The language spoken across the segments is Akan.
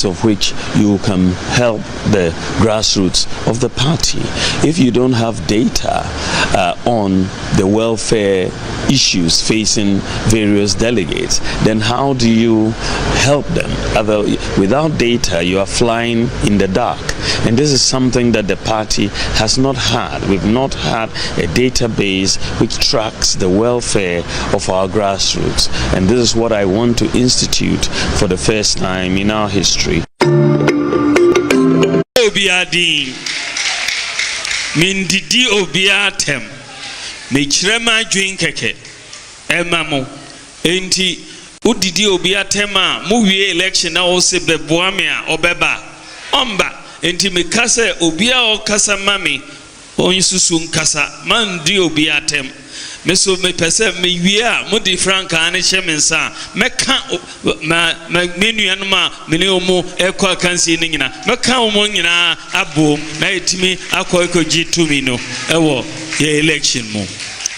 means of which you can help the grassroots of the party. If you don't have data on the welfare issues facing various delegates, then how do you help them? Without data, you are flying in the dark. And this is something that the party has not had. We've not had a database which tracks the welfare of our grassroots. And this is what I want to institute for the first time in our history. Mindidi obiatem mechirema dwen keke emamo enti udidi obiatem a mu wie election na wo se bawumia obeba omba enti mekase obia okasa mami onsusu nkasa mandi obiatem meso me pese me wie a mudi franka ane chemensa meka menuanu ma mene omo ekwa kansi ni nyina meka omo nyina abom na etimi akoikoji tumi no ewo ye election mo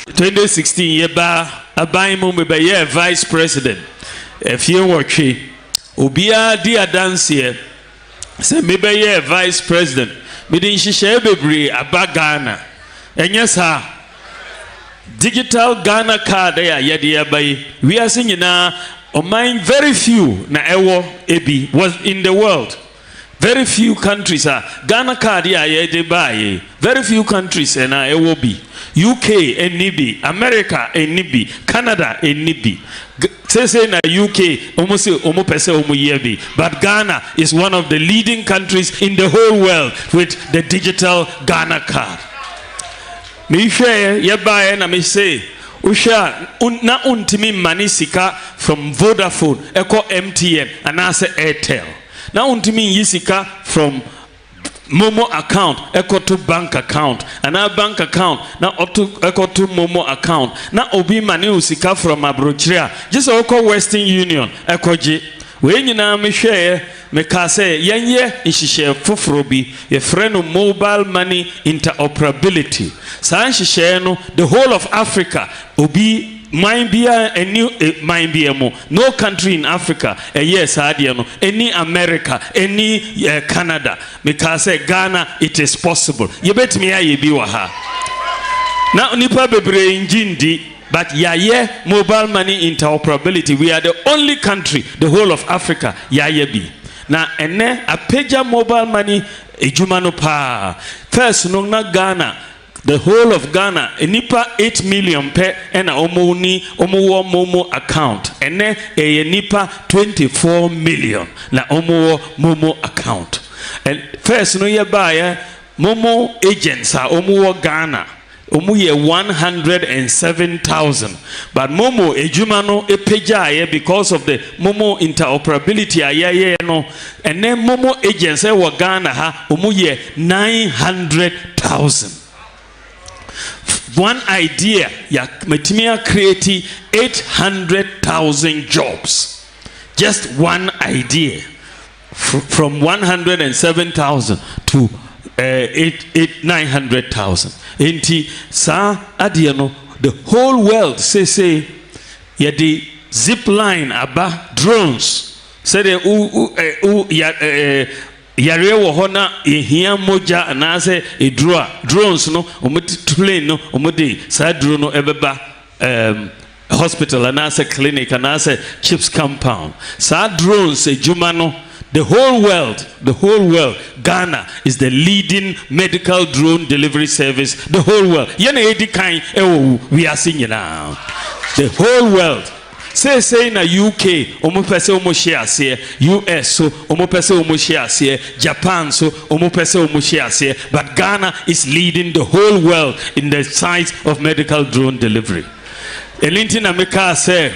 2016 ye ba aban mo me be ye vice president efie wotwe obia di adanse se me be ye vice president me din hihye bebre abagana enyesa digital Ghana card ya yede abai we are seeing na oman very few na ewo ebi was in the world. Very few countries are Ghana card ya yede bai very few countries na ewo bi UK enibi America enibi Canada enibi say na UK almost pese yebi but Ghana is one of the leading countries in the whole world with the digital Ghana card. Me share yeba na me say usha na untimi manisika from Vodafone eko MTN and ase Airtel na untimi yisika from Momo account eko to bank account and our bank account na eko to Momo account na obi mani usika from abrochria just eko Western Union eko je we nyina me share me ka say yenye nhihye foforo bi ye frɛ no mobile money interoperability san nhihye no the whole of Africa obi mind be a new mind be mo no country in Africa yes ade no any America any Canada me ka say Ghana it is possible ye betimi aye bi wa ha na nipa bebre njindi. But yaye mobile money interoperability we are the only country the whole of Africa yaye bi na ene apeja mobile money ejuma no pa first no na Ghana the whole of Ghana enipa 8 million pe ena omo Momo account ene nipa 24 million na omo Momo account and first no ye buy Momo agents are omo Ghana Omuye 107,000 but Momo ejumano epeja because of the Momo interoperability aye no and then Momo agents wa Ghana ha omuye 900,000. One idea ya metimia create 800,000 jobs. Just one idea from 107,000 to 900,000. Enti sa adiano the whole world say ya the zip line aba drones say the yare wo hona ehia moja na say drones no plane no omode sa drone no ebeba hospital and as a clinic and as a chips compound sa drones ejuma no the whole world Ghana is the leading medical drone delivery service the whole world yene edi kan we are seeing now the whole world say na UK omo pese omo share se US so omo pese omo share se Japan so omo pese omo share se but Ghana is leading the whole world in the size of medical drone delivery elinti na meka say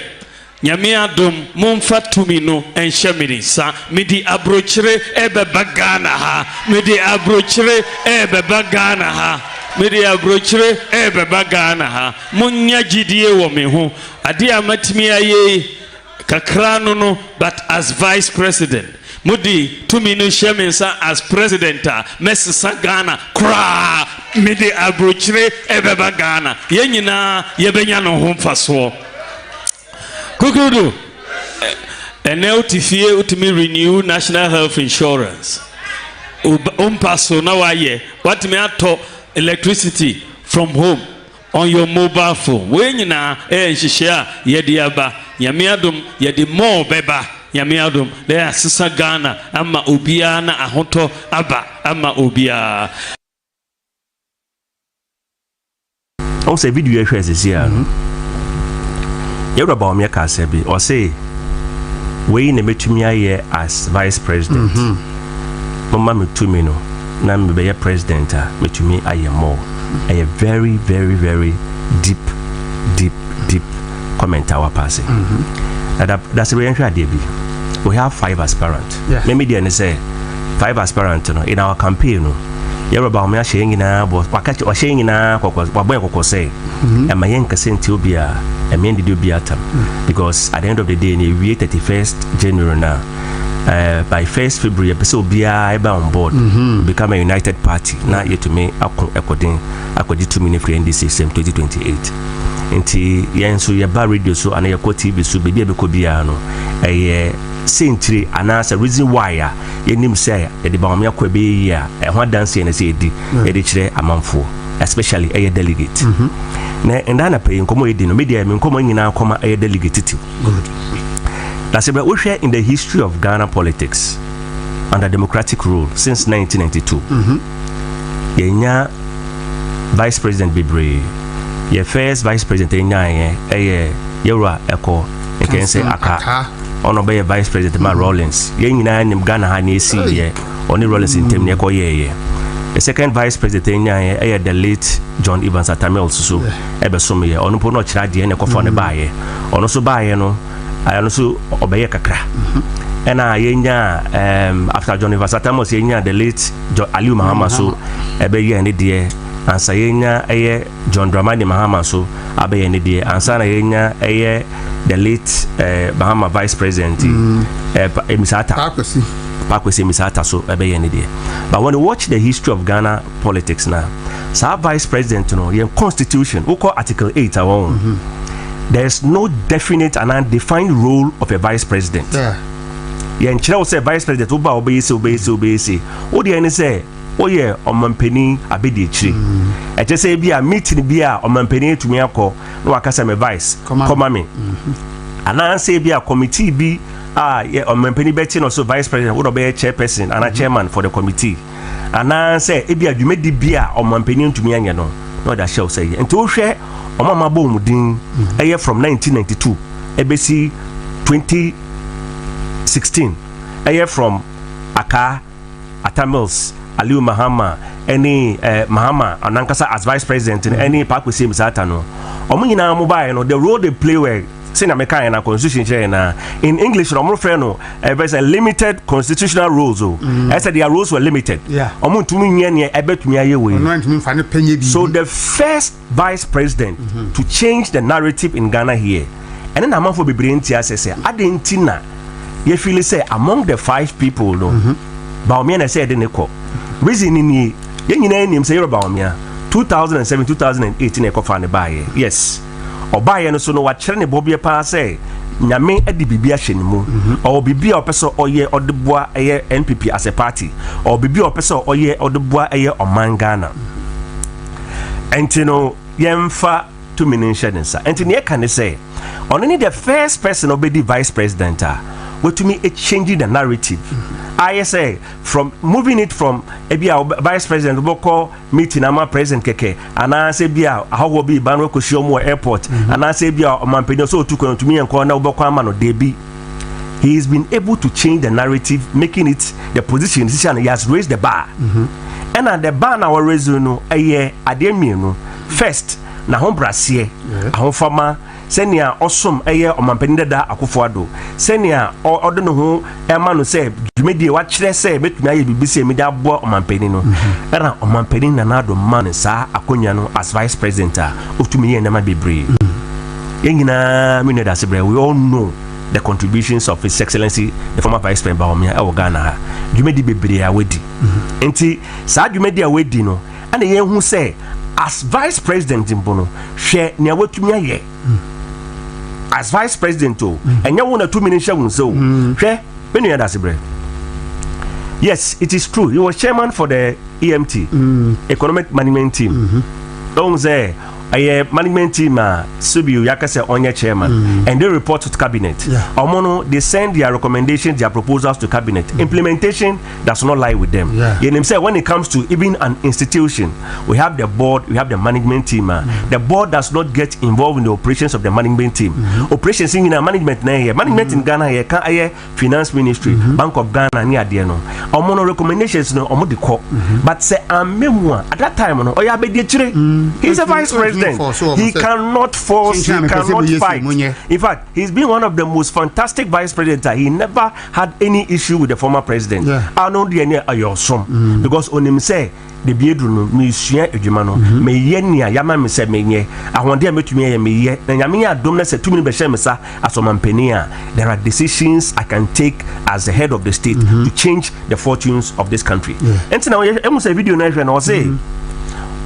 nyame adom momfa tumi no enhyemini sa medi abrochire ebeba Ghana ha medi abrochire ebeba Ghana ha medi abrochire ebeba Ghana ha munya gidie wo me ho ade amatimi aye kakra no but as vice president mudi tumi no hyemensa as president mesesa Ghana kra medi abrochire ebeba Ghana yenyina yebenya no ho mfaso Kukudu And now to me renew national health insurance. Paso now what me ato electricity from home on your mobile phone. When you na share yediaba yamiadum yedi more beba yamiadum there sisa Ghana ama obia na ahoto aba ama obia. On se video share this year. You about me kasebi or say we ne metumi aye as vice president. Mama me to me no na me be president a metumi aye more. A very deep comment our passing. That's the way we have 5 aspirants. Maybe they say 5 aspirants in our campaign. You're about me sharing in our boss, or sharing in our what say, and my young Cassentubia, and men did be at them. Because at the end of the day, we 31st January now. By 1st February, episode be on board, become a united party. Now, yet to me, according to me, NDC system 2028. Inti yenso ye ba radio so ana ye ko TV so be be ko bia no century anasa reason why ye nim say ye de ba me akwa be yi a ho dance ye na say di ye de kire amanfo especially delegate na ndana pay nkomo ye di no media me nkomo nyina akoma delegate ti good. That's about we share in the history of Ghana politics under democratic rule since 1992. Yenya vice president Bibre. Your first vice president Yura Echo, you can say Aka, on be vice president Ma Rollins. Yena nim Ghana Hani see only Rollins in Temneko ye. The second vice president the late John Evans Atamel so Ebesome on Pono Chadi and Ekofone Baye. On also Baye no, I also obey Kakra. And after John Evans Atamos yenya the late Aliu Mahama so Ebeye and the and sayenya John Dramani Mahama so abe any day and sana yenya the late Bahama vice president Misata Pakwesi Misata so abe any day. But when you watch the history of Ghana politics now, so vice president your constitution we call article 8 our own. There's no definite and undefined role of a vice president. Yeah, and say vice president oba obey say what the say oh yeah, omampeni abedi chiri. I just say be a meeting be a omampeni to me ako no akasa me vice come me. And I say be a committee be yeah omampeni beti no so vice president would be a chairperson and a chairman for the committee. And I say e be a dwumedi be a omampeni to me anya no that shall say. And to share omama bo mudin from 1992 ebesi 2016 from Aka Atamils Aliu Mahama any Mahama Anankasa as vice president in any park with same Satano. Omina mobile no the role they play where Sinameka and a constitution in English there's a limited constitutional rules. I said their rules were limited. So the first vice president to change the narrative in Ghana here, and then among for Bibrintia says Adentina you feel say among the 5 people no bawumia said deneko reason ni yenina nim say bawumia 2007 2018 e kofa ne baye yes obaye no so no wa kire ne bobie pa say nyame adi bibia hyenemu o bibia opeso oye odeboa eye NPP as a party o bibia opeso oye odeboa eye omangana entino yemfa to meninshedinsa entino ye kan say only the first person obedi vice president what to me it changing the narrative. I say from moving it from a vice president boko meeting ama president keke and I say bia how will be banwe koshomo airport and I say bia omampeni so to me and corner boko ama no debi. He has been able to change the narrative, making it the position he has raised the bar. And at the bar now reason no ademi no first na hom brasie ahom fama senia awesome omampeni dada akufoado senia odo no ho ema no say dwumedie wa kire say betumi aye bibisi media abo omampeni no era omampeni na nado man sa akonya no as vice president otumi ye nema bebre yengina me know that we all know the contributions of His Excellency the former vice president bawumia e Ghana dwumedi bebre a wedi enti sa dwumedi a wedi no ana ye hu say as vice president imbono hwe ne awatumi aye as vice president to and you want a 2 minute show so when you that's bre. Yes, it is true. He was chairman for the EMT, Economic Management Team. Don't say a management team Subiu Yakase on your chairman and they report to cabinet. Omono they send their recommendations, their proposals to cabinet. Implementation does not lie with them. You say when it comes to even an institution, we have the board, we have the management team. The board does not get involved in the operations of the management team. Operations in management management in Ghana here can finance ministry, Bank of Ghana near Diano. Omono recommendations no omo de call. But say memoir at that time no he's a vice president. He cannot force, he cannot fight. In fact, he's been one of the most fantastic vice presidents. He never had any issue with the former president. I know the end of your son because on him say the bedroom me share ejumano me yenia yama me se menye ahonde metumi me ye na nyame adom na se tumi be share me sa asomampania. There are decisions I can take as the head of the state to change the fortunes of this country. And now I say video na hwe na say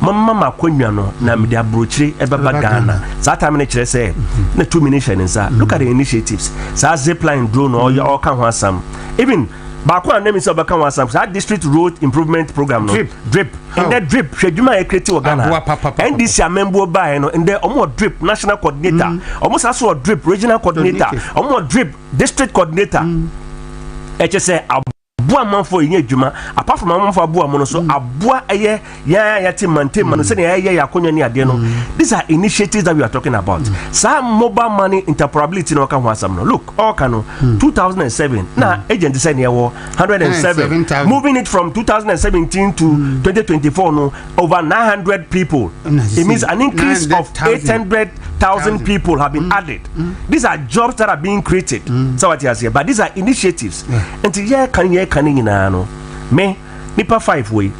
mama konwa no na me de abrochire ebeba Ghana that time ne kire say na 2 minutes nsa look at the initiatives sa zipline drone or kan ho asam even baako anemi say obeka ho asam sa district road improvement program no drip and that drip hwedwuma e create o Ghana and this year member buy no and there omo drip national coordinator omo sa so drip regional coordinator omo drip district coordinator say abua manfo yin adwuma apart from manfo abua mono so abua eye ya ti maintain man say na ya akonwa ni ade no. These are initiatives that we are talking about. Some mobile money interoperability no kan ho asam no. Look, all can 2007 na agent say na 107 moving it from 2017 to 2024 no over 900 people. It means an increase of 800,000 people have been added. These are jobs that are being created. So what you say, but these are initiatives. And yeah can no me nipa 5 way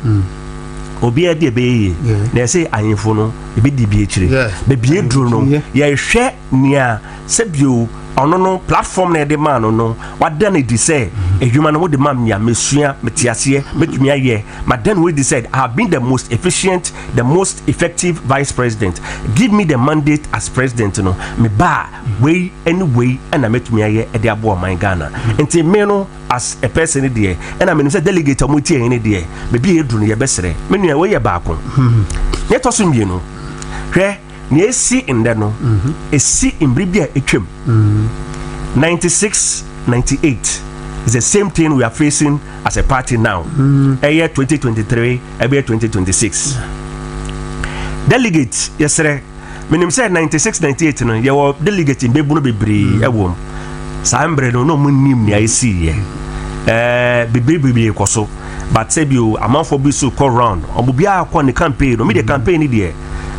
obi ade be na say ayefo no e be di bi ekire be bi eduro no ye hwe nia sebio ono no platform na de man no wada na di say edwuma no de man ya mesua metiase metumi aye madan we decide I have been the most efficient, the most effective vice president. Give me the mandate as president no me ba way anyway and I metumi aye e de abo man Ghana enti me no as a person there and I mean say delegate omutie any there be bi eduro no ye besere me nua we ye ba ko ye to so mie no hwe ni esi inde no esi imbribia etwem 96-98 is the same thing we are facing as a party now. Year 2023 year 2026 delegates yesterday menim say 96-98 no ye were delegate in bebu no bebre ewom sambre no munnim ni esi ye bebre koso but say bi amanfo bi so call round omobia akọ ne campaign no me the campaign ni de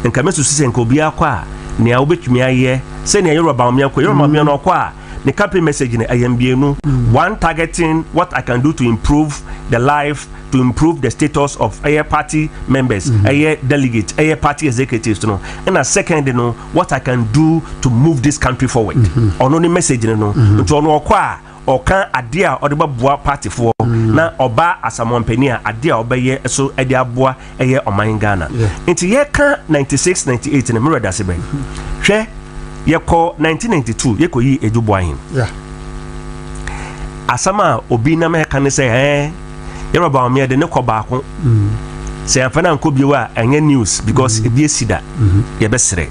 nka mesu sise nka obi akwa ne a obetumi aye se ne Yoruba bawumia ko Yoruba bawumia no kwa ne campaign message ne ayambienu one targeting what I can do to improve the life, to improve the status of air party members, air delegates, air party executives no, and a second no what I can do to move this country forward. Ono ni message no nto ono kwa okan ade a odeba boa party for na oba asamompania ade a obeye so ade aboa eye oman Ghana enti ye ka 96-98 na mero dasebe hwe ye ko 1992 ye ko yi ejuboahin asama obi na me kan say Yoruba bawumia de ne ko baako say afana nko biwa enye news because e bie sida ye besere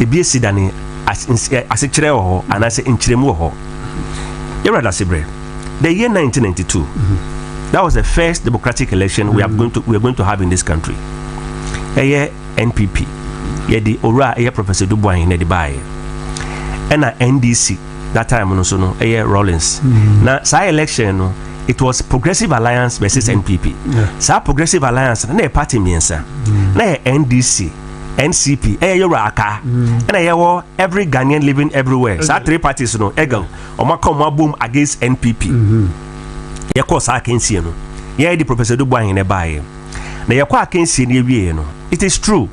e bie sida ni asekire ho anase nkiremu ho. The year 1992, that was the first democratic election we are going to have in this country. A year NPP, yeah the Ora, a Professor Dubois in the Dubai, and a NDC that time also no, a year Rollins. Now, say election it was Progressive Alliance versus NPP. So Progressive Alliance, na party miensa, na NDC. NCP, Yoraka, and every Ghanaian living everywhere. So 3 parties, no, Egal, or Macoma boom against NPP. Yakos, I can see no. Yeah, the Professor Dubois in a buy. Now, Yakwa can see no. It is true.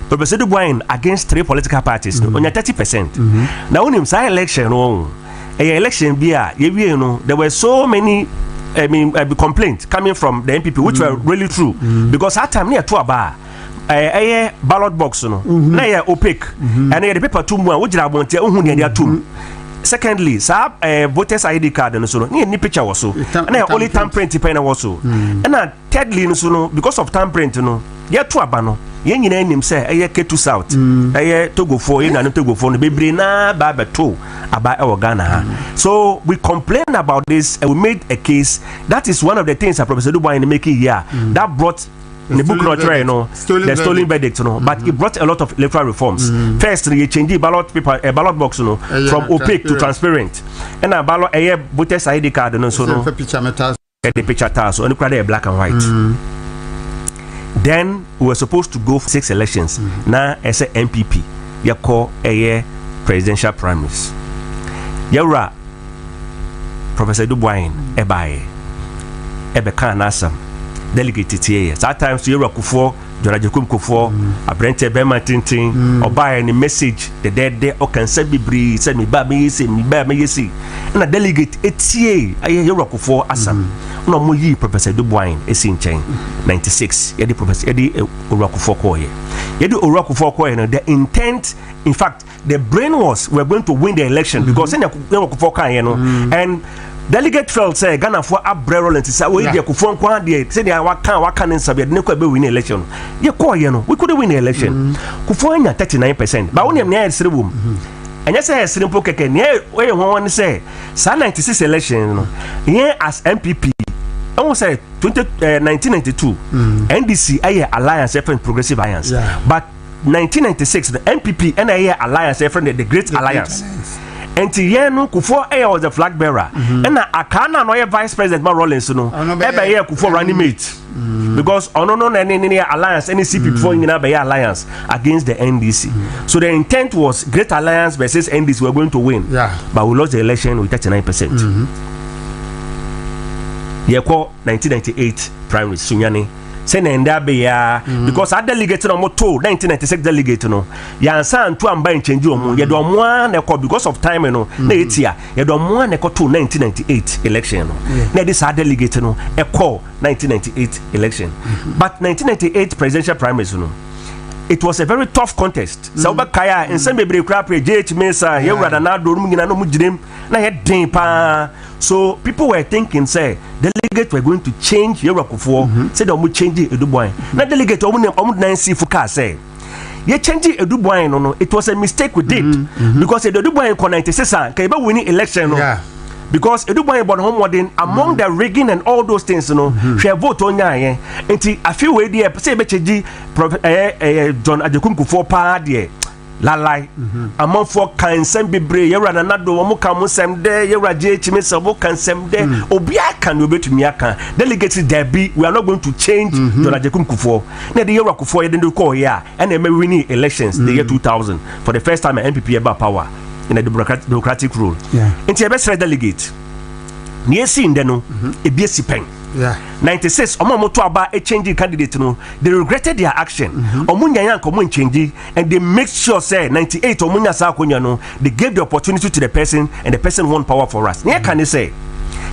Professor Dubois against 3 political parties, no, on 30%. Now, when him say election, election beer, you know, there were so many. Complaints coming from the NPP, which were really true, because at time near to a bar. ballot box no na ye opaque and the paper to mu a wo gira abonte ohun ne dia tum. Secondly, voters ID card no so no ni picture was so na only thumbprint pen na was so. And thirdly no so no because of thumbprint no ye to aba no ye nyina nim say K2 South Togo for na no Togo for no bebre na ba beto aba e Ghana ha. So we complained about this and we made a case. That is one of the things that Professor Dubois in making here that brought in the book not try no the stolen verdict no but it brought a lot of electoral reforms. First you change the ballot paper ballot box no from opaque to transparent and a ballot voters ID card no so no the picture tag so only black and white. Then we were supposed to go for 6 elections. Now as a MPP you call presidential primaries. Yara Professor Dubois ebaye ebeka nasam delegate tie that times you Kufo Jorajekum Kufo abrente bema tintin oba any message the dead o can say bibri say me ba me yesi na delegate etie aye Kufo asam no mo yi Professor Dubois esi nchen 96 yedi Professor yedi Kufo koye yedi Kufo koye no the intent in fact the brain was we're going to win the election because Kufo kan you know and delegate felt say Ghana for abrero lenti say we dey Kufo kwa dey say dey waka nsabe dey ko be win election ye ko ye no we could win the election Kufo anya 39% but woni am na yesere bom anya say yesere mpo keke ne we won say sa 96 election no ye as MPP I won't say 1992 NDC aye alliance different progressive alliance but 1996 the MPP and aye alliance different the Great Alliance. And Tieno Kufo was the flag bearer. And Akana no vice president Ma Rollins no. Ebe Kufo running mate. Because no any alliance any CP before in alliance against the NDC. So the intent was Great Alliance versus NDC were going to win. But we lost the election with 39%. Yeko 1998 primary Sunyani. Because I delegated on moto 1996 delegate no ya san to amba change omo ye do mo an because of time no na etia ye do mo an 1998 election no na this delegate no 1998 election but 1998 presidential primaries no it was a very tough contest. So Kaya and some baby crap JH Mesa, you rather not do no mujrim, na had pa. So people were thinking, say, delegate were going to change Kufo, said they would change it Dubois. Not delegate Nancy Fuka say. Ye change it Dubois no, it was a mistake we did because the Dubois in 96 can winning election. Because Dubois born homewarding among the rigging and all those things, you know, she vote on ya. And I feel way there, say Bechi John Adekum Kufo pa de lalai among for can send be brave, you rather not do Omukamu sem de, you rather JH can sem de, Obia can be to Miaka. Delegates there be, we are not going to change John Adekum Kufo. Now the year Kufo didn't call here, and they may win elections the year 2000 for the first time an MPP about power. In a democratic rule. Into a best delegate. Near seeing the no, a BSc pen. 96, Omomoto about a changing candidate. No, they regretted their action. Omunya Yan Common changing, and they make sure, say, 98 Omunya Sakunyano, they gave the opportunity to the person, and the person won power for us. Near can they say,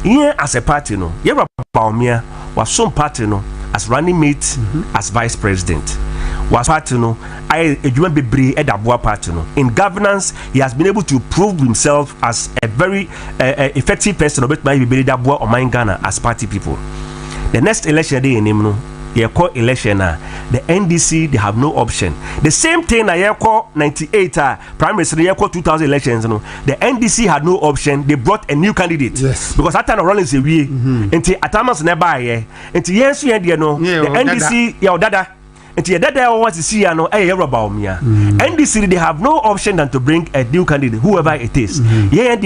here as a party, no, you're a bawumia, was some party, no, as running mate, as vice president. Was party no, party no. In governance, he has been able to prove himself as a very effective person. About my Dabwa or my Ghana as party people. The next election day in him no, he call election the NDC they have no option. The same thing I call 98 primary 2000 elections no. The NDC had no option. They brought a new candidate because at time Rollins away. Until Atamas nearby. Until yes we no. The NDC dada. And that I want to see bawumia. NDC they have no option than to bring a new candidate, whoever it is. That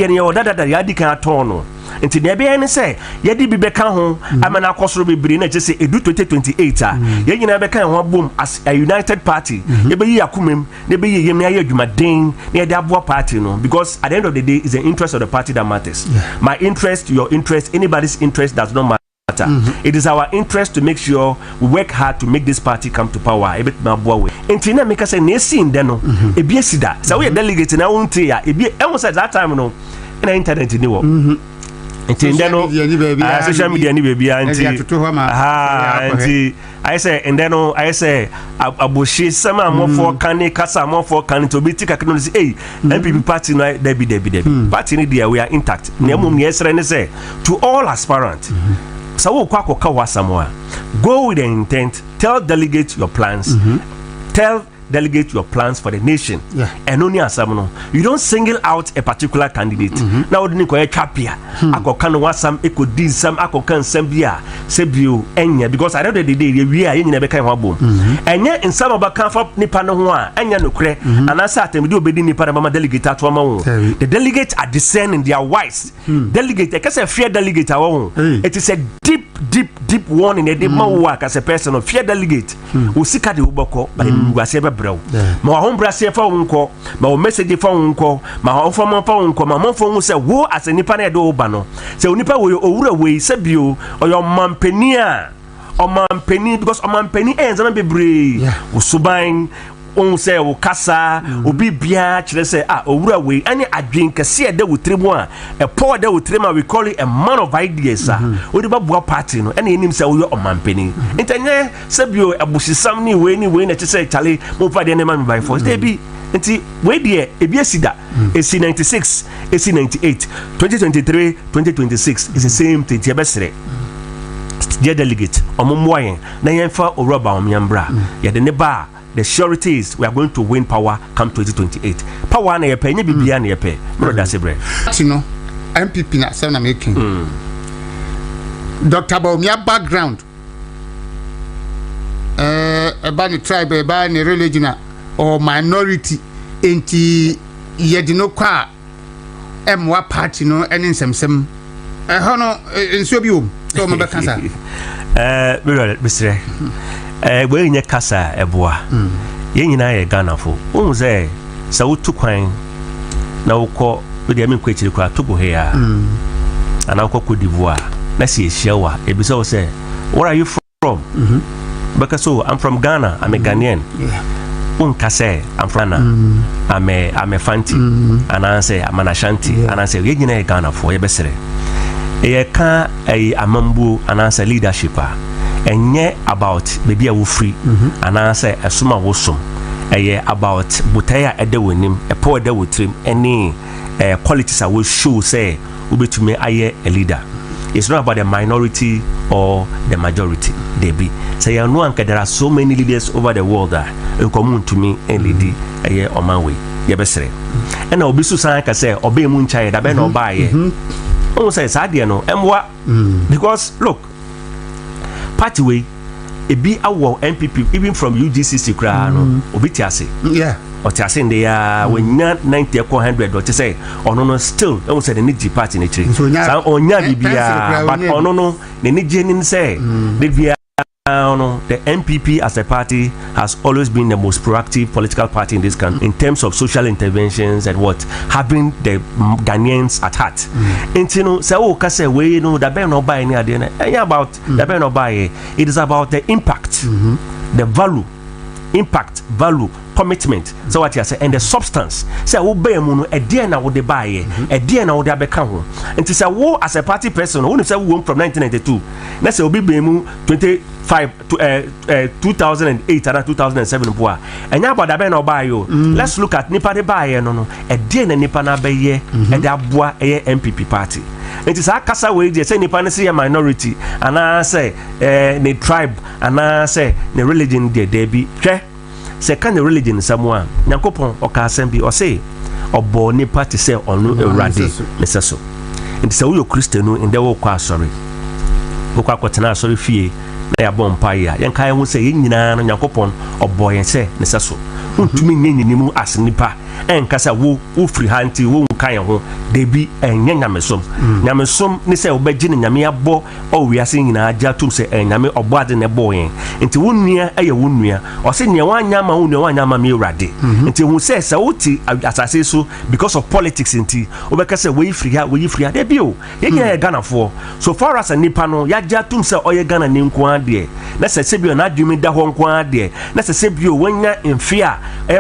yadi can turn. And today be say, yadi be beka home. I'm an akosro be bring just say edu 2028. Yadi na beka one boom as a united party. Nebe yakumem, nebe yemia yumading, near the abwa party no. Because at the end of the day, it's the interest of the party that matters. My interest, your interest, anybody's interest does not matter. It is our interest to make sure we work hard to make this party come to power. A bit more boy. And Tina make us say, "Nesin deno, a biesida." So we are delegating our own tea. Almost at that time, no, and internet in the world. Nti ndeno social media ni baby anti anti I say ndeno I say aboshi sama amofo kan kasa amofo kan to be tika kno say MPP party no debi party ni there we are intact na mum ne esre ne say to all aspirants so wo kwa koka wasamo go with the intent, tell delegate your plans, tell delegate your plans for the nation. And only asamono. You don't single out a particular candidate. Now we need to chapia. Ako kan wasam eko di sam ako kan sambia sebio enya because I know the day we are yen na beka ho bom. Enya in some of kan fa nipa no ho a enya no kre anasa atem di obedi nipa na mama delegate atoma wo. The delegates are discerning, they are wise. Delegate e say fear delegate awo. It is a deep warning e dey ma work as a person of fear delegate. O sika de uboko but we say ma wa hombra se fa wonko ma o message fa wonko ma o fa wonko ma mo fa won se wo asenipa na e do ba no se onipa wo owura we se bio oyo mampani a o mampani because o mampani enza na bebre wo suban on say wo kasa obi bia kire say owura we any adwen kase e da wo tremu a e power da wo tremu we call it a man of ideas we ba bua party no any enim say wo o mampani intanye se bio abusisam ni we na say chale mo fa de na man by force dey bi nti we dey e bi asida esi 96 esi 98 2023 2026 is the same thing tie besere dear delegate omomwoyen na yenfa owura bawumia mbra ye de ne ba the surety is we are going to win power come 2028. Power na yepe nye bibia na yepe. Brother Sebre. Tino MPP na say na making. Dr. Bawumia background. Eba ni tribe, eba ni religion or minority enti yedi no kwa emwa party no eni nsem. Hono nso bi wo. So mo be kansa. Brother Bisre. We nye kasa eboa ye nyina ye Ghana fo o ze sa wotu kwan na wokọ we de amen kwechiri kwa togo he ya ana wokọ Cote d'Ivoire na si ehia wa e bi so say where are you from because so I'm from Ghana, I'm a Ghanaian say I'm from Ghana, I'm a Fanti and I say I'm an Ashanti and I say ye nyina ye Ghana fo ye besere e ka amambu and I say leadership enye about baby a wo free and I say asuma wo som about butaya edewonim e power de wotrim any qualities I will show say ubetumi aye a leader. It's not about the minority or the majority. They be say you know there are so many leaders over the world that in common to me and lady on my way yebesere and obi so san ka say obe mu nchae da be na oba ye o say sadie no emwa because look party way e be our MPP even from UGCC kra no obi ti ase or ti ase nde ya when 90 or 100 or ti say ono no still e say the need party na chiri so onya bibia but ono no ne ni jenin say the MPP as a party has always been the most proactive political party in this country in terms of social interventions and what having the Ghanaians at heart. And you know, say oh, kase we no da be no buy ni ade na about da be no buy. It is about the impact, the value, commitment. So what you say and the substance. Say wo buy mu no e dey na wo de buy e dey na wo de abeka ho. And say wo as a party person who say wo from 1992. Na say obi buy mu 2008 and 2007 boa. And about da be na buy yo. Let's look at nipa de buy no e dey na nipa na be ye e de aboa e MPP party. It is a kasa we dey say nipa na say minority and I say the tribe and I say the religion there be hwe se kan the religion someone Nyankopon oka asem bi o say obo nipa te say onu ewrade meseso nti se wo Christian in the wo kwa sorry wo kwa kwotena sorry fie na ya bompa ya yen kan wo say yen nyina no Nyankopon obo yen se meseso untumi nyenyimu as nipa enkasa wo free hanti wo kan ho de bi enye nyamesom ni se obeji ne nyame abo o wiase nyina aja tum se nyame obo ade ne bo yen nti wo nua eye wo nua o se ne wanya ma wo nua wanya ma me urade nti hu se wuti asase so because of politics nti obekasa we free ha de bi o ye Ghana for so far as a nipa no ya ja tum se oye Ghana ne nko ade na se bi na adwumi da ho nko ade na se bi o wanya mfia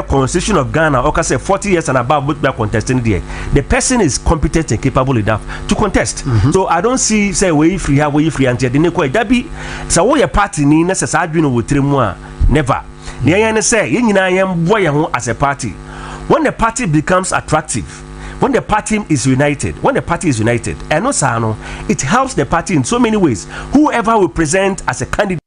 constitution of Ghana or say 40 years and above would be contesting there. The person is competent and capable enough to contest. So I don't see say way free and the neko dabi so wo your party ni na se sa adwumi wo tremu a never. Ne yan say yen nyina yan boy ho as a party. When the party becomes attractive, when the party is united, and also it helps the party in so many ways. Whoever will present as a candidate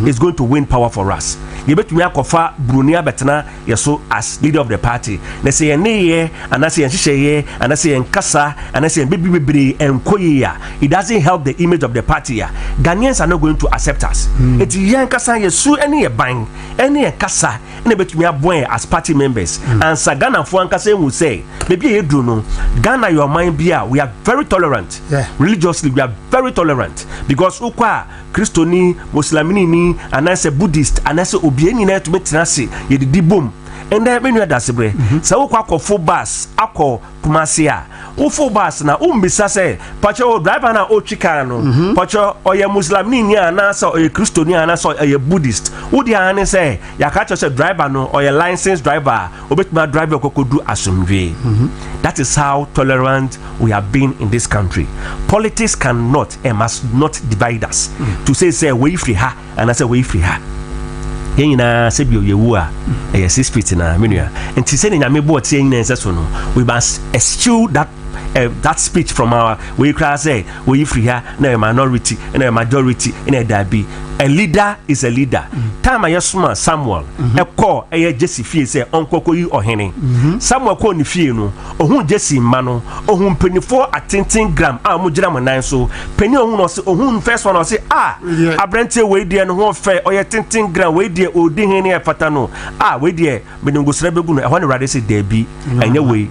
is going to win power for us. You bet me akofa Brunia Betana yeso as leader of the party. They say ye and I say sheye and I say nkasa and I say bibi enkoya. It doesn't help the image of the party. Ghanaians are not going to accept us. It's yan kasa yesu any bang any kasa any bet me aboy as party members. And Sagana for ankasa will say maybe you do know Ghana your mind be we are very tolerant. Religiously we are very tolerant because ukwa Christoni Muslimini ni anase Buddhist anase obieni na to metinase ye di bom enda menu adasebre sa wo kwa full bus akọ Kumasia wo full bus na umbisa se pacho driver na o chikara no pacho oye Muslimini ni anase oye Christoni anase oye Buddhist wo di ane se ya ka cho se driver no oye licensed driver obetima driver kokodu asumdwe. That is how tolerant we have been in this country. Politics cannot and must not divide us. To say we free ha and I say we free ha. Yena sebio yewua e 6 feet na menua. Enti se nyame bo tie nyina nseso no. We must eschew that speech from our we cry say we free ha na a minority and a majority in a dabi. A leader is a leader. Time ayesuma Samuel e call Jesse fie say onkoko yi ohene. Samuel call ni fie no ohun Jesse ma no ohun penifo atenten gram a mo gira mo nan so peni ohun no se ohun first one no say abrante we die no ho fe oye tenten gram we die odi hene e fata no we die benungosra begu no e ho ne rade say debi anya we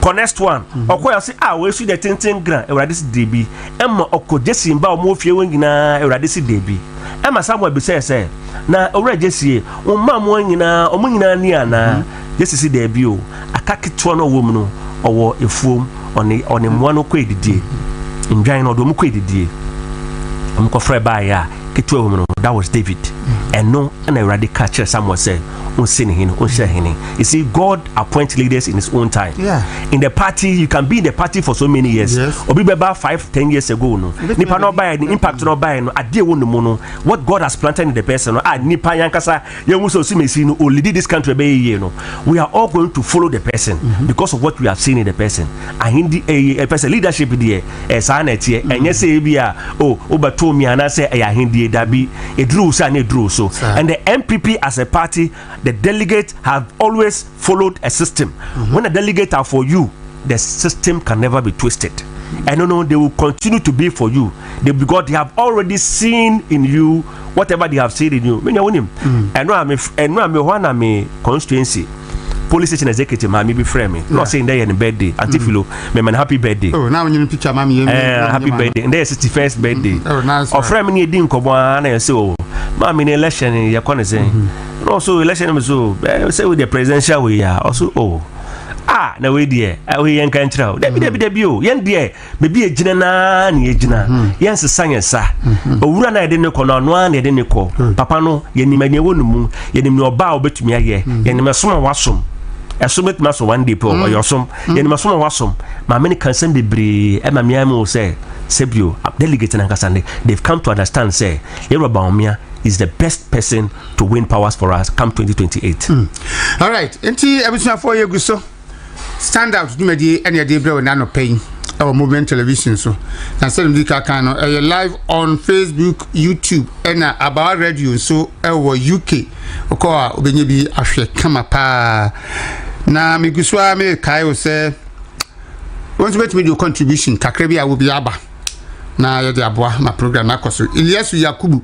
connect one okoya say we su the tenten gram e rade say debi emma okko Jesse mba o mo fie wonyina e rade say debi Emma Samuel be say na owura Jesse o ma mo nyina o mo nyina ni ana Jesse si there bi o akaketo no wo mu no owo efuom one mo no ko edidie ndwan no do mo ko edidie am ko frɛ ba ya keto wo mu no that was David and no and a radical church Samuel said on share hini. You see, God appoints leaders in his own time. In the party, you can be in the party for so many years. Or be about 5-10 years ago. No, nipa no buy the impact no buy no. Adie wo no mono. What God has planted in the person. No, nipa yankasa yemuso si mesi no. Lead this country be ye no. We are all going to follow the person because of what we have seen in the person. And a person leadership there. Sanity. And yes, bia obato mi anase hindi dabi. It drew so. And the MPP as a party. The delegates have always followed a system. When a delegate are for you, the system can never be twisted. And no, they will continue to be for you. Because they have already seen in you whatever they have seen in you. And no, I'm one constituency. Police station executive, mommy be frame me. Not saying they in birthday. Auntie Philo, me happy birthday. Oh, now you picture mommy. Happy birthday. And there's 61st birthday. Oh, nice. Or frame me didn't come on and so. Mommy in election, you're gonna say. Also election so say with the presidential we are also na we there we yan kan trao debi o yan there bebi ejina na na ejina yan sesanyensa owura na ede ne ko no anu na ede ne ko papa no yanimanye wonumu yanim ne oba obetumi aye yanim soma wasom esomet maso one day po oyosom yanim soma wasom ma many can send bebre e ma miam say sebio delegate na kasande they've come to understand say bawumia is the best person to win powers for us come 2028. All right. Enti ebusua for you guso. Stand out dumedi ene de bre na no pain. Our movement television so. Na send di kan no live on Facebook, YouTube and about radio so our UK. Okoa obenye bi ahwe kama pa. Na me gusua me kai o say want to make me your contribution kakra bi a wo bi aba. Na ye de aboa ma program akoso. Ilyasu Yakubu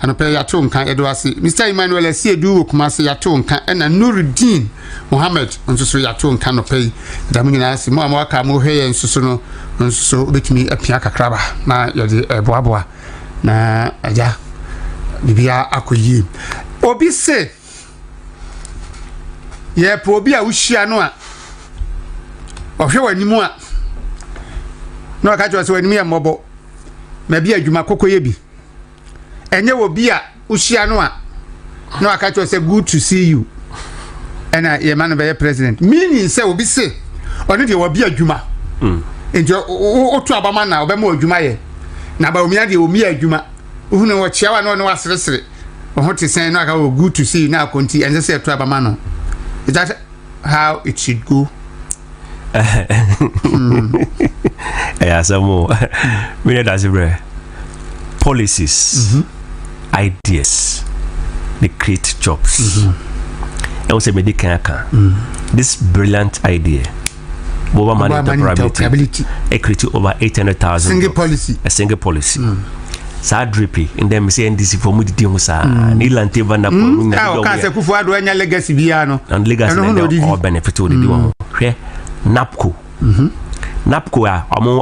anope yato nkan edwase Mr. Emmanuel Asiedu Kumase yato nkan ena Nuruddin Mohammed onso yato nkan no pay damnyina ase mo amaka mo hwe enso no nso betimi apia kakraba na yede eboaboa na aja bibia akoyi obi se ye po obi a wuhia no a ohwe wanimu a no ka jo se wanimu ya mobo ma bi adwuma kokoye bi enye wo bi a ushia no a no aka to say good to see you and your man be president meaning say obi say oni de obi adwuma enti o to abama na obe ma adwuma ye na ba omia de omi adwuma uhunu wo chiawa no wasresere ho te sen no aka good to see you na konti and say to abama no is that how it should go? Yeah, some more. Policies, ideas, they create jobs. I will say, this brilliant idea, over money interoperability, it created over 800,000 single policy. A single policy. Sa drippy in them say NDC for me di musa ni lante vanda ko na o kan se kufu ado anya legacy bia no and legacy no benefit o di wo hwe napco napco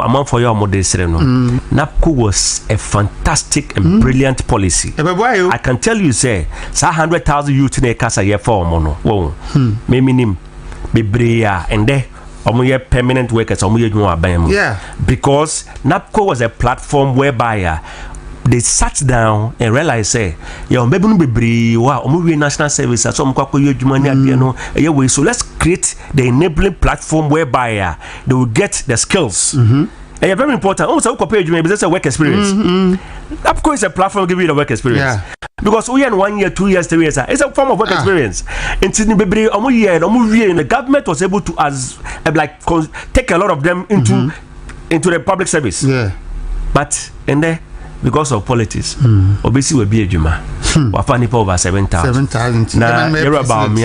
among for your model sere no napco was a fantastic and brilliant policy. I can tell you say 100,000 youth in a casa year for mono wo me minim bebrea and there permanent workers because NAPCO was a platform whereby they sat down and realized say national service so let's create the enabling platform whereby they will get the skills. And very important also compare you maybe that's a work experience. NAPCO is a platform giving you the work experience. Because we in 1 year, 2 years, 3 years, it's a form of work experience. In the government was able to take a lot of them into the public service. But in there, because of politics, obviously will be a juma. Wafani for over 7,000. Now you're about me,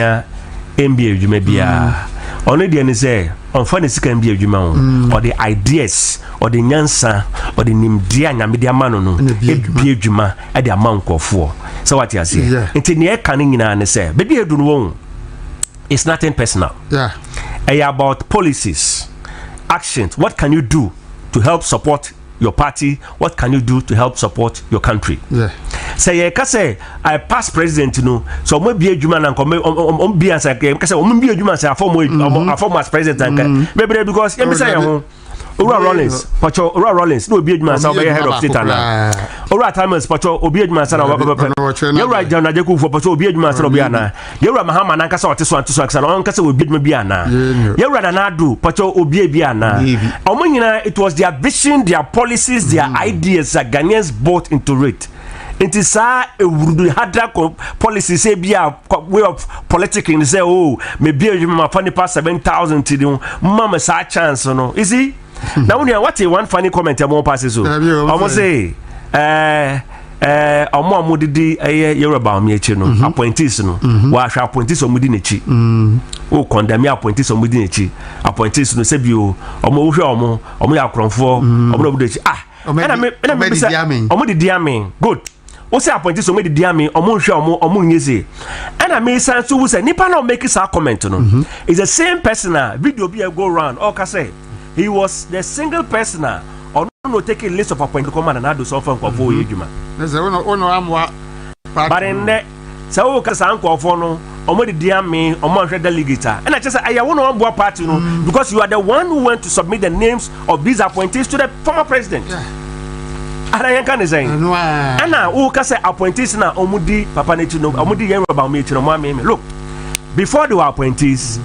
MBA juma bia. Only the end say on funny can be a juma or the ideas or the nyansa or the nimdia nyamidia mano no be a juma at the amount of 4. So what you say? Into near canning in and say, baby, you don't. It's nothing personal. About policies, actions. What can you do to help support your party? What can you do to help support your country? Say, I pass president, you know, so maybe a human and come be as I came, because I'm be a human, a former president, maybe because Ura Rollins, Pacho, Ura Rollins, no be man, so head of state. Ura Timers, Pacho, Obi man, son of you're right, John Najaku for Pacho, Obi man, Robiana. You're a Mahama, and Casa to Swax, and Uncle will beat me Biana. You're right, and I do, Pacho, Obi Biana. Omina, it was their vision, their policies, their ideas that Ghanaians bought into it. It is a harder policy, say, be a way of politicking, say, oh, maybe you funny past 7,000 to do, Mama, sa chance, no, is he? Now, what a one funny comment among passes. Almost say, more modidi a about me, appointees, no, wash appointees or Mudinichi. Oh, condemn your appointees or Mudinichi, appointees, no, Sebio, or Mojo, or Moya for, or Diaming. Good. What's the appointees or made the Diaming, or Monsham, or Munyizi? And I may say, so say, Nipa no make his comment, no. It's the same person, video be a go round, or can say. He was the single person or no take a list of appointed command and I do something for 4 years. But in that, so because uncle for no, or the dear me, or more delegate. And I just say, I want to one party because you are the one who went to submit the names of these appointees to the former president. And I can't say, and now who can say appointees now, Omudi, Papa Netuno, Omudi, about me to no. Look, before they were appointees,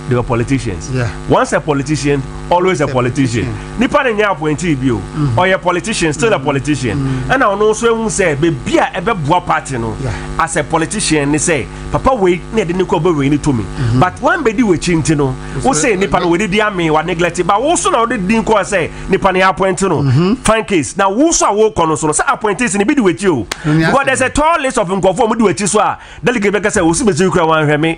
they were politicians. Once a politician, always a politician. Nipa ne nya appointee bio. Or a politician, still a politician. And I also say, be a ebe bua party no. As a politician, they say, Papa we ne de niko be we ni to me. But when be di we chinti no, we say nipa no we di ame wa neglect. But also na we di nko say nipa ne appoint no. Fine case. Now also a work on so say appointees ni be di with you. Because there's a tall list of nkofo mo di with you so a delegate be say osi be zikura wan hweme.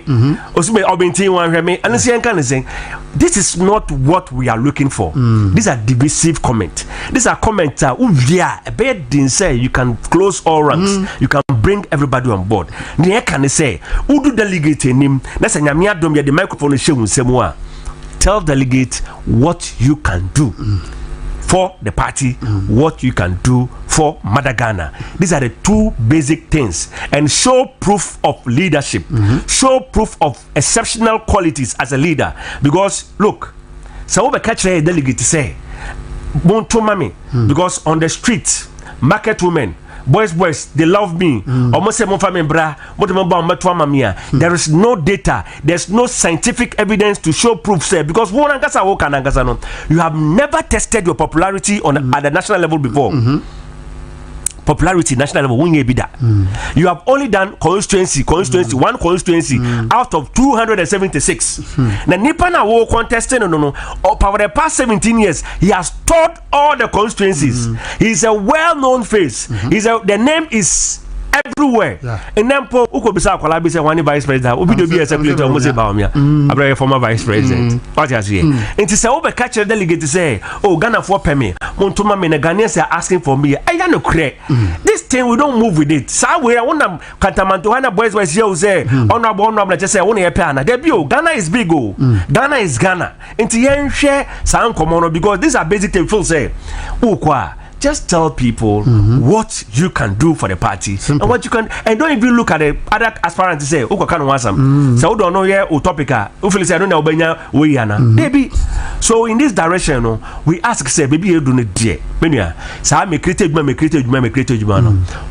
Osi be obintin wan hweme. This is not what we are looking for. These are divisive comments. These are comments that say you can close all ranks. You can bring everybody on board. Can say Udu delegate him. That's the microphone show. Tell delegate what you can do for the party, what you can do for Madagana. These are the two basic things. And show proof of leadership. Show proof of exceptional qualities as a leader. Because, look, some of the catcher delegate say, Bonto Mami, because on the street, market women, boys, they love me. Almost say, there is no data, there's no scientific evidence to show proof, say, because you have never tested your popularity at the national level before. Popularity national level you have only done constituency one constituency out of 276. Now nipa na wo contesting over the past 17 years he has taught all the constituencies. He's a well-known face. The name is everywhere. And then uko bisa akwala bisa one vice president obi do be a secretary almost bawumia abra former vice president. What you say? Nti say obe catch the delegate say, oh, Ghana for pay Montuma me Ghanaians are asking for me. I don't know. This thing we don't move with it. So we are one Kantamantohana boys here say honorable just say only a pana. Ghana is big. Ghana is Ghana. Nti yen share sound common because these are basic things. Full say ukwa. Just tell people what you can do for the party. Simple. And what you can, and don't even look at the other aspirants and say, "Oh, can want some." So don't know here utopica. Ufili say, "I don't know Obenya Weyana." Maybe. So in this direction, we ask, say, "Baby, you do not dare." Menya. So I me created,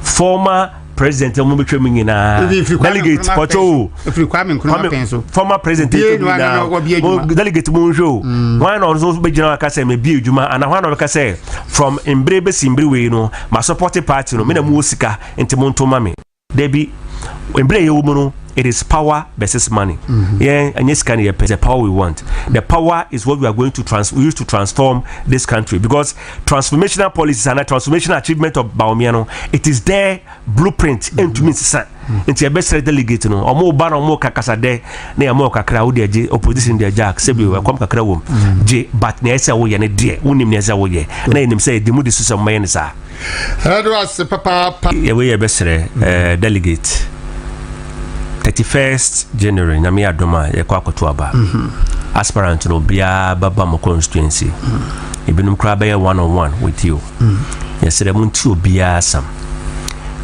former president delegate former president delegate Munjo one also be general kase me bi adwuma and one of kase from embrebe simbri we no my supporting party no me na mu sika enti monto mame there be embre ye wo no. It is power versus money. Yeah, and yes, can you the power we want? The power is what we are going to we use to transform this country because transformational policies and a transformational achievement of bawumia, it is their blueprint into Mr. Into your best delegate no or more ban or more kakasa there near more kakra would opposition their jack sebi we come kakra wom j but near say we ne dear unim near say we na him say the mood is some man sa papa we best delegate 31st January na me adoma ye kwa kotoaba aspirant no bia baba mo constituency ebinum kra ba ye one-on-one with you yesere mun ti obia sam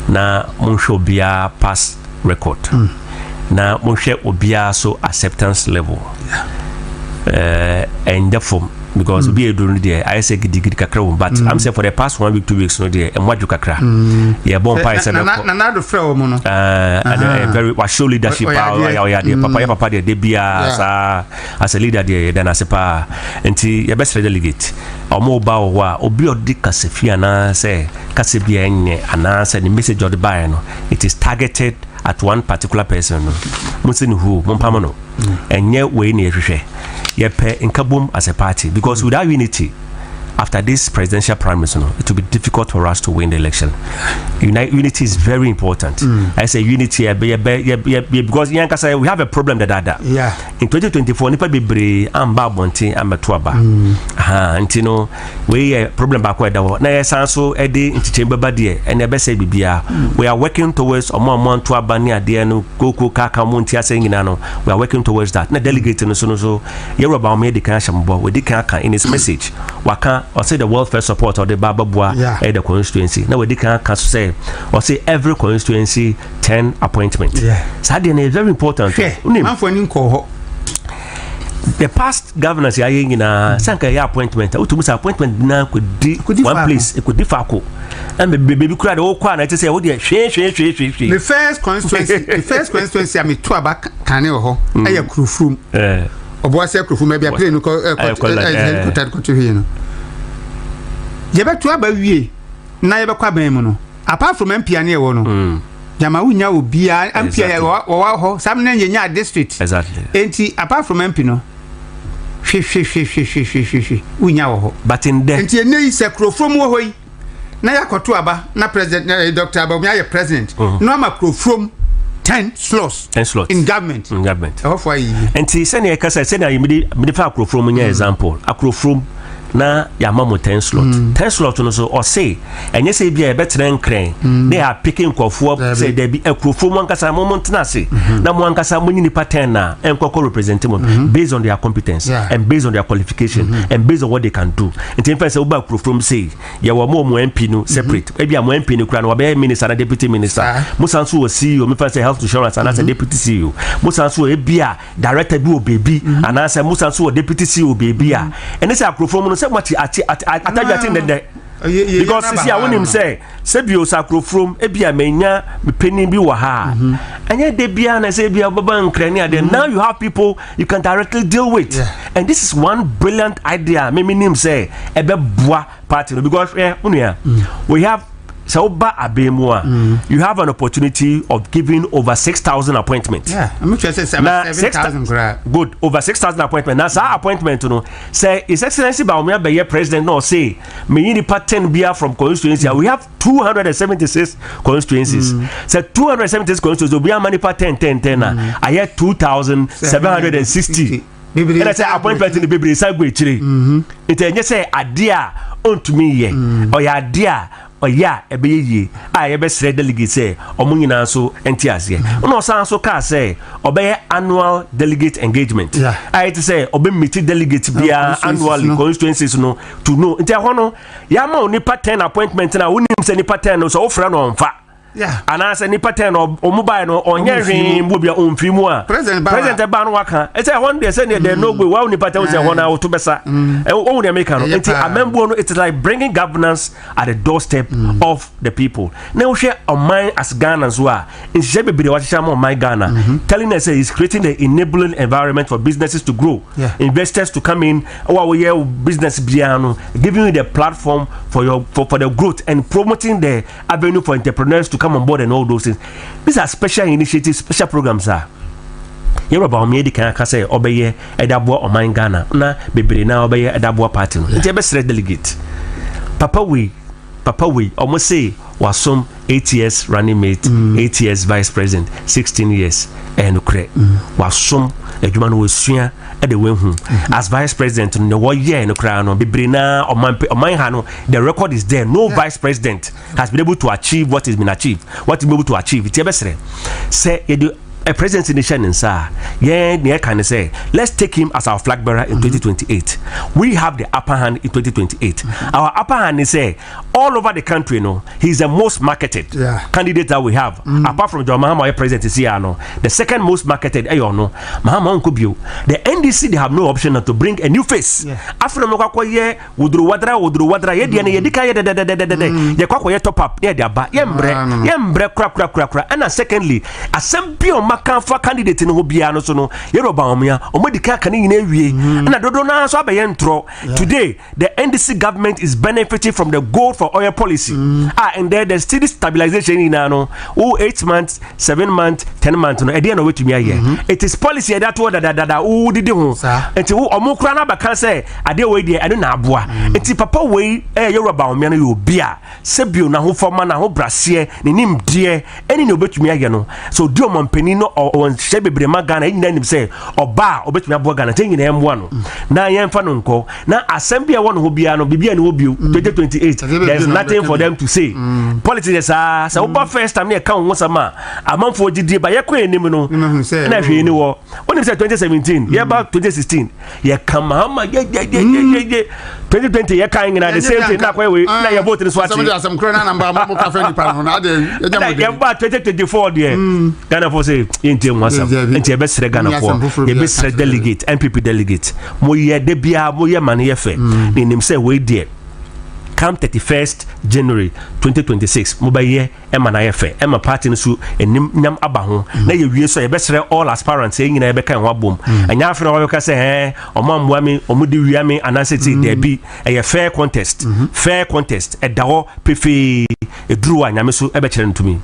na mun hwe obia pass record na mun hwe obia so acceptance level and therefore because we do there I say gidi kakra but I'm saying for the past 1 week 2 weeks no there and what you kakra yeah bon pa say na do frɛ mo no and very was show leadership power ya there papa there bia as a leader there then as a pa enti your best delegate omo ba wa obi odi kasefia na say kasebia enye ana say the message of the buyer no it is targeted at one particular person no musini who mompamo no enye we na ehwehwe yepe inkabum as a party because without unity after this presidential primaries it will be difficult for us to win the election. Unity is very important. I say unity because we have a problem that in 2024 nipa bebre amba bonti amatuaba ntino we problem back where na yesanso edi ntichemba bade and ebe say bibia we are working towards omo to abani ade no koko kaka monti ase nyina no we are working towards that na delegate no so Yoruba me de kan shambo we de kan in his message waka or say the welfare support or the bababua at the constituency. Now we can say or say every constituency 10 appointment. So is very important. The past governors are in a sanka appointment. Appointment now could one place it could differ. And baby cried all quan to say, oh dear, the first constituency I mean to back can you a crew from Oboase crew maybe a plane Yebetu abawie na yebekwa ban mu no apart from MP ane ewo no jama wunya obia MP wa ho sam na nyenya district exactly enti apart from MP no wunya wo ho but in there enti enei se krofrom wo hoyi na yakoto aba na president Dr. Bawumia ye president no ama krofrom 10 slots in government how for yi enti se na yakasa se na yimidi fa krofrom nya example akrofrom na ya mamo 10 slot 10 slot no so or say enye say bia e betre nkren they are picking kwofo say there be akrofo mo ankasa mo ntena se na mo ankasa mo nyini pattern na enkoko represent based on their competence and based on their qualification and based on what they can do in fact say oba akrofo say ya wo mo MP no separate e bia mo MP no kura no be minister na deputy minister mo sanso wo CEO me fa say health insurance and as a deputy CEO mo sanso e bia director bi o baby and as mo sanso wo deputy CEO baby a ene say akrofo mo say much at the because see I want him say sebio sakro from ebia menya penny bi wa ha anya de bia na say bia baba nkrani then now you have people you can directly deal with and this is one brilliant idea me nim say ebe boa party because we have Sauba Abemua, you have an opportunity of giving over 6,000 appointments. Yeah, I'm sure say 7,000. Good, over 6,000 appointments. Now, our appointment, say His Excellency Bawumia Beye President, no say, me need part 10 beer from constituency. We have 276 constituencies. Say 276 constituencies, we have money part 10. I had 2,760. And I say appointment in the baby Sagwe Chile. It just say idea unto me ye or ya idea. Oh yeah, a baby, I best read delegate say, or Munina so entias ye. No sound so car say, obey annual delegate engagement. I to say, obey meeting delegates be annual constituencies no to know. Interhono, Yama nipa 10 appointment and I wouldn't send nipa 10 so offer on fa. Yeah, and I say nipa 10 or mobile or nyering will be your own fimua. President Banwaka. It's a one day saying there no way, well, nipa 10 1 hour to Bessa. Only American. It's like bringing governance at the doorstep of the people. Now share on mine as Ghana as well. In Shebe Bidiwachamo, my Ghana, telling us he's creating the enabling environment for businesses to grow, investors to come in, our business piano, giving you the platform for your for the growth and promoting the avenue for entrepreneurs to come on board and all those things. These are special initiatives, special programs. You're about me, the can say, obey Edabo or mine Ghana, na baby now obey Edabo party. It's a best delegate. Papa, we almost say was some 8 years running mate, 8 years vice president, 16 years, and was some a human who was at the wing as vice president in the 1 year in the crown on Bibrina or my Hano. The record is there. No vice president has been able to achieve what has been achieved. What is able to achieve? It's a say a president in the Shannon, sir. Can say, let's take him as our flag bearer in 2028. We have the upper hand in 2028. Our upper hand is all over the country. He's the most marketed candidate that we have. Apart from John Mahama, president is here. The second most marketed, Mahama Nkubio. The NDC, they have no option to bring a new face. After Mokwa, Wudru Wadra, Yedika, top up, Yembre, crack. And secondly, assembly Makanfa candidate in Hobiano Sono, Yerobawumia, or Medica Canning and I don't know so today, the NDC government is benefiting from the gold for oil policy. And there's still stabilization in 8 months, 7 months, 10 months. No, way to me here. It is policy that who did you and to Omokrana can say, I did wait there, I don't know. It's Papa way, Yerobawumia, you beer, Sebio, Naho Forman, Naho Brassier, Nim dear, any no bet me again. So do Penino or Shebe Brema Ghana, him say, or bar, or bet me a Bogana, taking M1. Now I am Fanunco. Now assembly one who be an Obibian Obu 2028. There's nothing for them to say. Politics are so first time near count once a month for GD by a queen Nimino. And I feel no when it said 2017, yeah, about 2016. Yeah, come on, 2020, you're kind of the same thing. Now you're voting Swat. Some crown number about 2024, dear. Ghana for say in Jim was and your best Ghana for your best delegate, MPP delegate. Moye debia, moye maniefe. In him say, wait dear. Come 31st January 2026, Mobile Emma Emma party su and Nam Abaho. Now you so your best all aspirants saying in a beca and wabum. And after all, you can say, or Mam Wami, or Mudi Yami, and I said, there be a fair contest, a Dao Pifi, a Drew and Yamisu Ebechan to me.